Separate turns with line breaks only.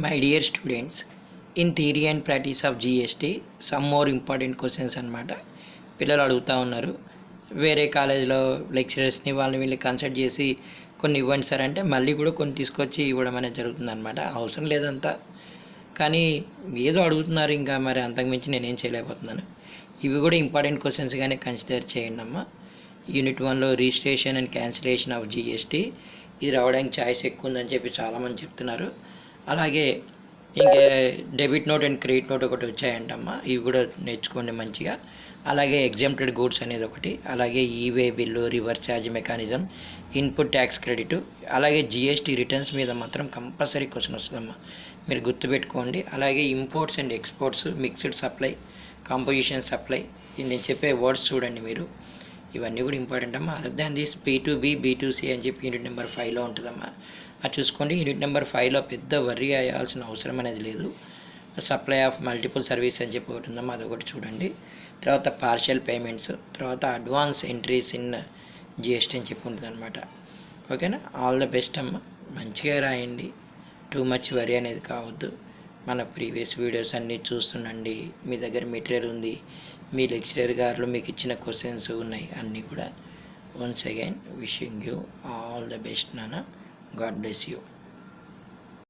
My dear students, in theory and practice of GST some more important questions అనమాట. పిల్లలు అడుగుతూ ఉన్నారు. వేరే కాలేజీలో లెక్చరర్స్ని వాళ్ళని వీళ్ళని కన్సల్ట్ చేసి కొన్ని ఇవ్వండి సార్ అంటే మళ్ళీ కూడా కొన్ని తీసుకొచ్చి ఇవ్వడం అనేది జరుగుతుందన్నమాట. అవసరం లేదంతా, కానీ ఏదో అడుగుతున్నారు, ఇంకా మరి అంతకుమించి నేనేం చేయలేకపోతున్నాను. ఇవి కూడా ఇంపార్టెంట్ క్వశ్చన్స్గానే కన్సిడర్ చేయండి అమ్మా. యూనిట్ 1లో registration and cancellation of GST ఇది రావడానికి ఛాయిస్ ఎక్కువ ఉందని చెప్పి చాలామంది చెప్తున్నారు. అలాగే ఇంకా debit note and credit note ఒకటి వచ్చాయంటమ్మా, ఇవి కూడా నేర్చుకోండి మంచిగా. అలాగే ఎగ్జామ్టెడ్ గూడ్స్ అనేది ఒకటి, అలాగే e way bill, reverse charge mechanism, input tax credit, అలాగే జిఎస్టీ రిటర్న్స్ మీద మాత్రం కంపల్సరీ క్వశ్చన్ వస్తుందమ్మా, మీరు గుర్తుపెట్టుకోండి. అలాగే imports and exports, mixed supply, composition supply, నేను చెప్పే వర్డ్స్ చూడండి మీరు, ఇవన్నీ కూడా ఇంపార్టెంట్ అమ్మా. Other than this B2B, B2C అని చెప్పి యూనిట్ నెంబర్ 5లో ఉంటుందమ్మా, అది చూసుకోండి. యూనిట్ నెంబర్ 5లో పెద్ద వర్రీ అయ్యాల్సిన అవసరం అనేది లేదు. సప్లై ఆఫ్ మల్టిపుల్ సర్వీస్ అని చెప్పి ఒకటి ఉందమ్మా, అదొకటి చూడండి. తర్వాత పార్షియల్ పేమెంట్స్, తర్వాత అడ్వాన్స్ ఎంట్రీస్ ఇన్ జిఎస్టీ అని చెప్పి ఉంటుంది అనమాట. ఓకేనా? ఆల్ ద బెస్ట్ అమ్మ, మంచిగా రాయండి, టూ మచ్ వరీ అనేది కావద్దు. మన ప్రీవియస్ వీడియోస్ అన్నీ చూస్తుండండి, మీ దగ్గర మెటీరియల్ ఉంది, మీ లెక్చరర్ గారు మీకు ఇచ్చిన క్వశ్చన్స్ ఉన్నాయి అన్నీ కూడా. Once again wishing you all the best నాన్న. God bless you.